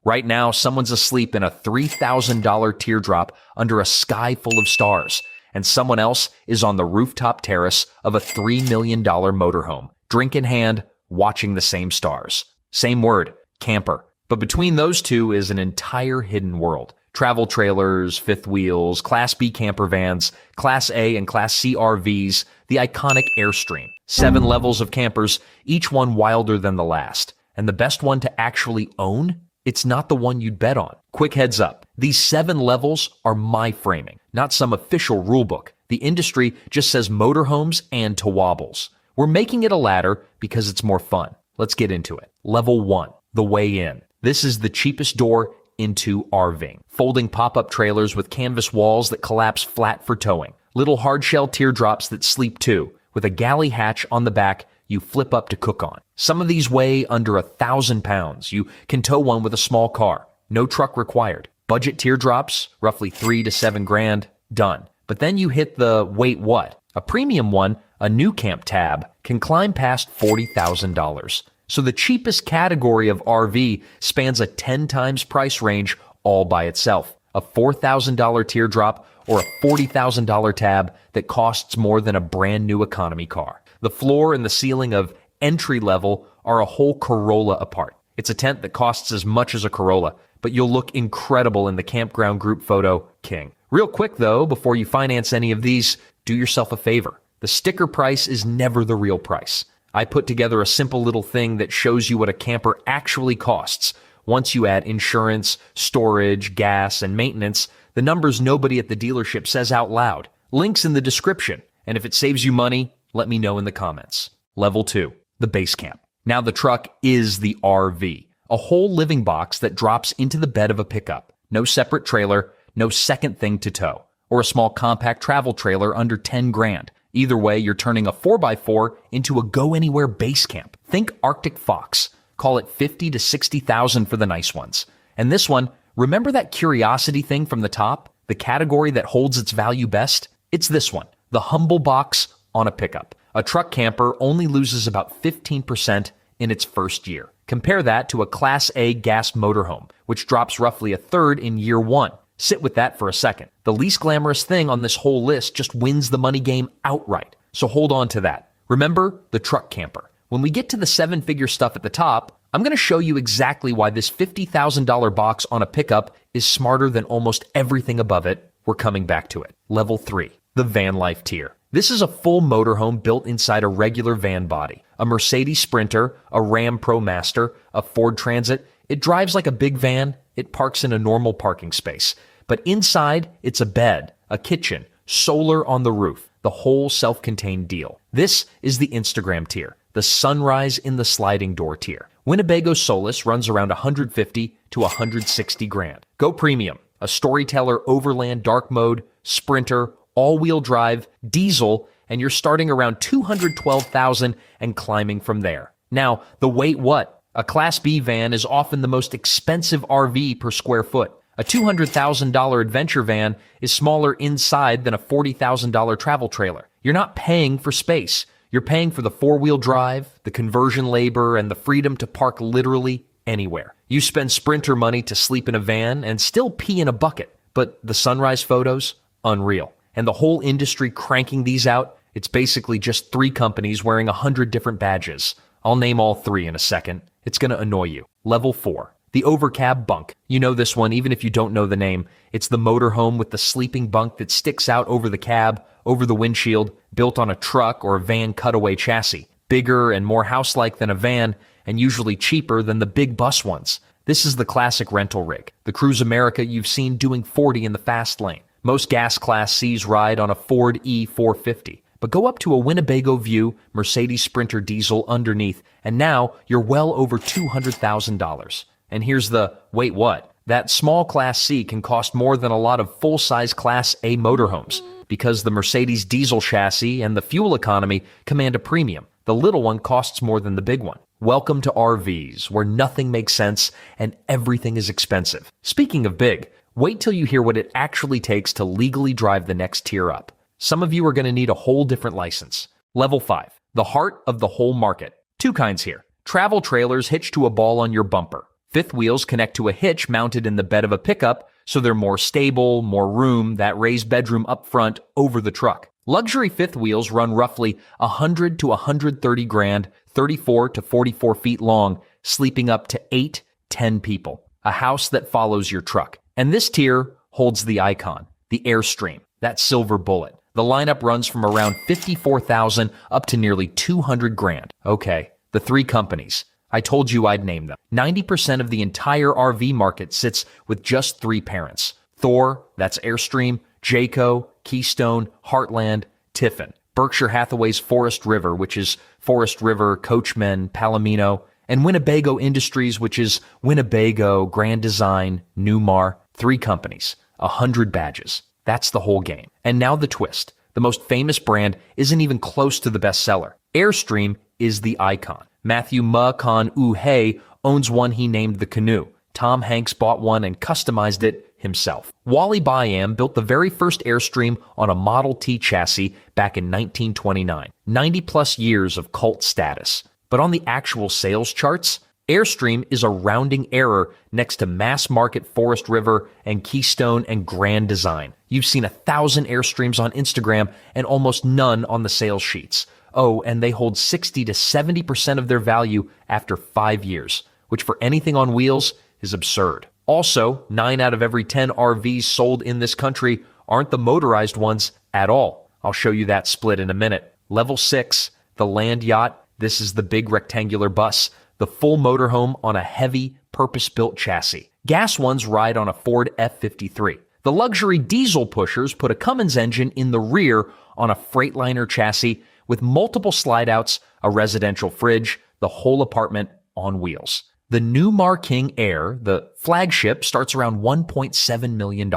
Right now, someone's asleep in a $3,000 teardrop under a sky full of stars, and someone else is on the rooftop terrace of a $3 million motorhome, drink in hand, watching the same stars. Same word, camper. But between those two is an entire hidden world. Travel trailers, fifth wheels, Class B camper vans, Class A and Class C RVs, the iconic Airstream. 7 levels of campers, each one wilder than the last. And the best one to actually own? It's not the one you'd bet on. Quick heads up, these 7 levels are my framing, not some official rulebook. The industry just says motorhomes and towabbles. We're making it a ladder because it's more fun. Let's get into it. Level 1, the way in. This is the cheapest door into RVing. Folding pop-up trailers with canvas walls that collapse flat for towing. Little hard-shell teardrops that sleep too, with a galley hatch on the back you flip up to cook on. Some of these weigh under 1,000 pounds. You can tow one with a small car. No truck required. Budget teardrops, roughly $3 to $7 grand, done. But then you hit the wait what? A premium one, a new camp tab, can climb past $40,000. So the cheapest category of RV spans a 10 times price range all by itself. A $4,000 teardrop or a $40,000 tab that costs more than a brand new economy car. The floor and the ceiling of entry level are a whole Corolla apart. It's a tent that costs as much as a Corolla, but you'll look incredible in the campground group photo king. Real quick though, before you finance any of these, do yourself a favor. The sticker price is never the real price. I put together a simple little thing that shows you what a camper actually costs. Once you add insurance, storage, gas, and maintenance, the numbers nobody at the dealership says out loud. Links in the description. And if it saves you money, let me know in the comments. Level 2, the base camp. Now the truck is the RV, a whole living box that drops into the bed of a pickup. No separate trailer, no second thing to tow, or a small compact travel trailer under 10 grand. Either way, you're turning a 4x4 into a go-anywhere base camp. Think Arctic Fox. Call it 50 to 60,000 for the nice ones. And this one, remember that curiosity thing from the top? The category that holds its value best? It's this one, the humble box on a pickup. A truck camper only loses about 15% in its first year. Compare that to a Class A gas motorhome, which drops roughly a third in year 1. Sit with that for a second. The least glamorous thing on this whole list just wins the money game outright. So hold on to that. Remember the truck camper. When we get to the 7-figure stuff at the top, I'm going to show you exactly why this $50,000 box on a pickup is smarter than almost everything above it. We're coming back to it. Level 3, the van life tier. This is a full motorhome built inside a regular van body. A Mercedes Sprinter, a Ram ProMaster, a Ford Transit. It drives like a big van. It parks in a normal parking space. But inside, it's a bed, a kitchen, solar on the roof, the whole self-contained deal. This is the Instagram tier, the sunrise in the sliding door tier. Winnebago Solis runs around 150 to 160 grand. Go premium, a Storyteller Overland Dark Mode, Sprinter, all-wheel drive, diesel, and you're starting around 212,000 and climbing from there. Now, the wait what? A Class B van is often the most expensive RV per square foot. A $200,000 adventure van is smaller inside than a $40,000 travel trailer. You're not paying for space. You're paying for the 4-wheel drive, the conversion labor, and the freedom to park literally anywhere. You spend Sprinter money to sleep in a van and still pee in a bucket. But the sunrise photos? Unreal. And the whole industry cranking these out? It's basically just 3 companies wearing 100 different badges. I'll name all 3 in a second. It's going to annoy you. Level 4. The overcab bunk. You know this one even if you don't know the name. It's the motorhome with the sleeping bunk that sticks out over the cab, over the windshield, built on a truck or a van cutaway chassis. Bigger and more house-like than a van, and usually cheaper than the big bus ones. This is the classic rental rig. The Cruise America you've seen doing 40 in the fast lane. Most gas Class Cs ride on a Ford E450. But go up to a Winnebago View Mercedes Sprinter diesel underneath, and now you're well over $200,000. And here's the, wait what? That small Class C can cost more than a lot of full-size Class A motorhomes, because the Mercedes diesel chassis and the fuel economy command a premium. The little one costs more than the big one. Welcome to RVs, where nothing makes sense and everything is expensive. Speaking of big, wait till you hear what it actually takes to legally drive the next tier up. Some of you are going to need a whole different license. Level 5, the heart of the whole market. 2 kinds here. Travel trailers hitched to a ball on your bumper. Fifth wheels connect to a hitch mounted in the bed of a pickup, so they're more stable, more room, that raised bedroom up front over the truck. Luxury fifth wheels run roughly 100 to 130 grand, 34 to 44 feet long, sleeping up to 8-10 people. A house that follows your truck. And this tier holds the icon, the Airstream, that silver bullet. The lineup runs from around 54,000 up to nearly 200 grand. Okay, the three companies. I told you I'd name them. 90% of the entire RV market sits with just three parents. Thor, that's Airstream, Jayco, Keystone, Heartland, Tiffin. Berkshire Hathaway's Forest River, which is Forest River, Coachman, Palomino, and Winnebago Industries, which is Winnebago, Grand Design, Newmar. Three companies, 100 badges. That's the whole game. And now the twist. The most famous brand isn't even close to the bestseller. Airstream is the icon. Matthew McConaughey owns one he named the Canoe. Tom Hanks bought one and customized it himself. Wally Byam built the very first Airstream on a Model T chassis back in 1929. 90 plus years of cult status. But on the actual sales charts, Airstream is a rounding error next to mass market Forest River and Keystone and Grand Design. You've seen 1,000 Airstreams on Instagram and almost none on the sales sheets. Oh, and they hold 60 to 70% of their value after 5 years, which for anything on wheels is absurd. Also, 9 out of every 10 RVs sold in this country aren't the motorized ones at all. I'll show you that split in a minute. Level 6, the land yacht. This is the big rectangular bus, the full motorhome on a heavy, purpose-built chassis. Gas ones ride on a Ford F-53. The luxury diesel pushers put a Cummins engine in the rear on a Freightliner chassis with multiple slide-outs, a residential fridge, the whole apartment on wheels. The Newmar King Air, the flagship, starts around $1.7 million,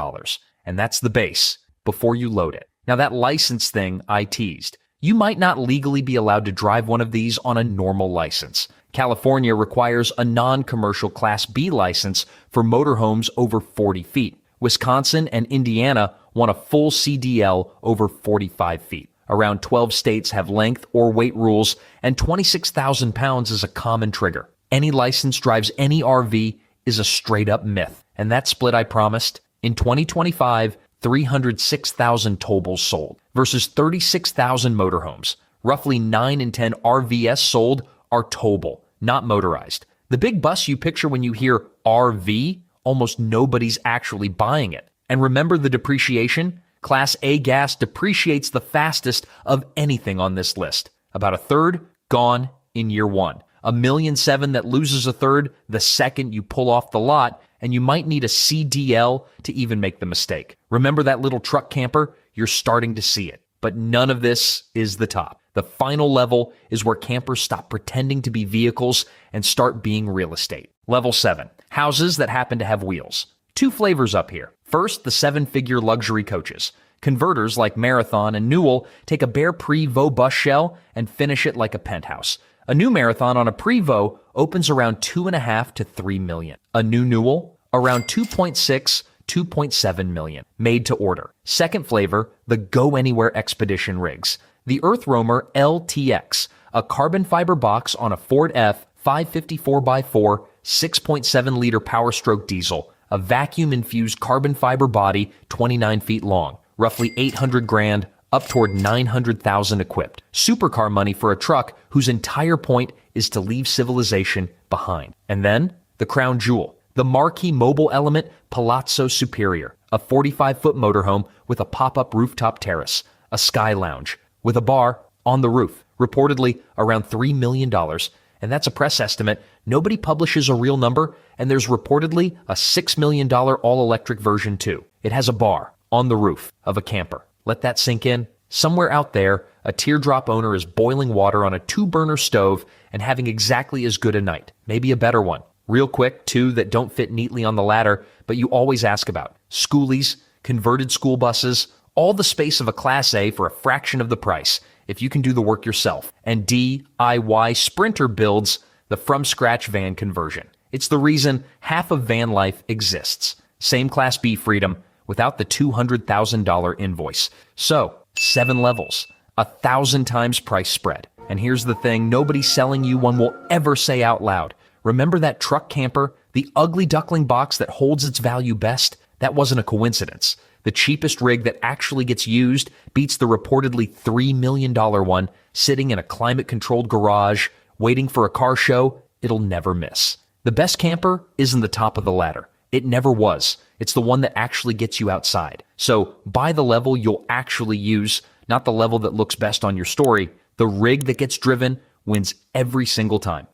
and that's the base before you load it. Now that license thing I teased. You might not legally be allowed to drive one of these on a normal license. California requires a non-commercial Class B license for motorhomes over 40 feet. Wisconsin and Indiana want a full CDL over 45 feet. Around 12 states have length or weight rules, and 26,000 pounds is a common trigger. Any license drives any RV is a straight-up myth. And that split I promised, in 2025, 306,000 towables sold versus 36,000 motorhomes. Roughly 9 in 10 RVs sold are towable, not motorized. The big bus you picture when you hear RV, almost nobody's actually buying it. And remember the depreciation? Class A gas depreciates the fastest of anything on this list. About a third gone in year one. $1.7 million that loses a third the second you pull off the lot, and you might need a CDL to even make the mistake. Remember that little truck camper? You're starting to see it. But none of this is the top. The final level is where campers stop pretending to be vehicles and start being real estate. Level 7, houses that happen to have wheels. 2 flavors up here. First, the 7-figure luxury coaches. Converters like Marathon and Newell take a bare Prevost bus shell and finish it like a penthouse. A new Marathon on a Prevost opens around $2.5 to $3 million. A new Newell, around $2.6 $2.7 million, made to order. Second flavor, the Go Anywhere Expedition rigs. The Earth Roamer LTX, a carbon fiber box on a Ford F 554x4 6.7 liter Power Stroke diesel, a vacuum-infused carbon fiber body 29 feet long, roughly 800 grand, up toward 900,000 equipped. Supercar money for a truck whose entire point is to leave civilization behind. And then, the crown jewel, the marquee mobile element Palazzo Superior, a 45-foot motorhome with a pop-up rooftop terrace, a sky lounge, with a bar on the roof, reportedly around $3 million. And that's a press estimate. Nobody publishes a real number, and there's reportedly a $6 million all-electric version too. It has a bar on the roof of a camper. Let that sink in. Somewhere out there, a Teardrop owner is boiling water on a 2-burner stove and having exactly as good a night, maybe a better one. Real quick, 2 that don't fit neatly on the ladder, but you always ask about. Skoolies, converted school buses, all the space of a Class A for a fraction of the price, if you can do the work yourself. And DIY Sprinter builds the from-scratch van conversion. It's the reason half of van life exists. Same Class B freedom without the $200,000 invoice. So, 7 levels, 1,000 times price spread. And here's the thing, nobody's selling you one will ever say out loud. Remember that truck camper The ugly duckling box that holds its value best, that wasn't a coincidence. The cheapest rig that actually gets used beats the reportedly $3 million one sitting in a climate-controlled garage, waiting for a car show it'll never miss. The best camper isn't the top of the ladder. It never was. It's the one that actually gets you outside. So buy the level you'll actually use, not the level that looks best on your story. The rig that gets driven wins every single time.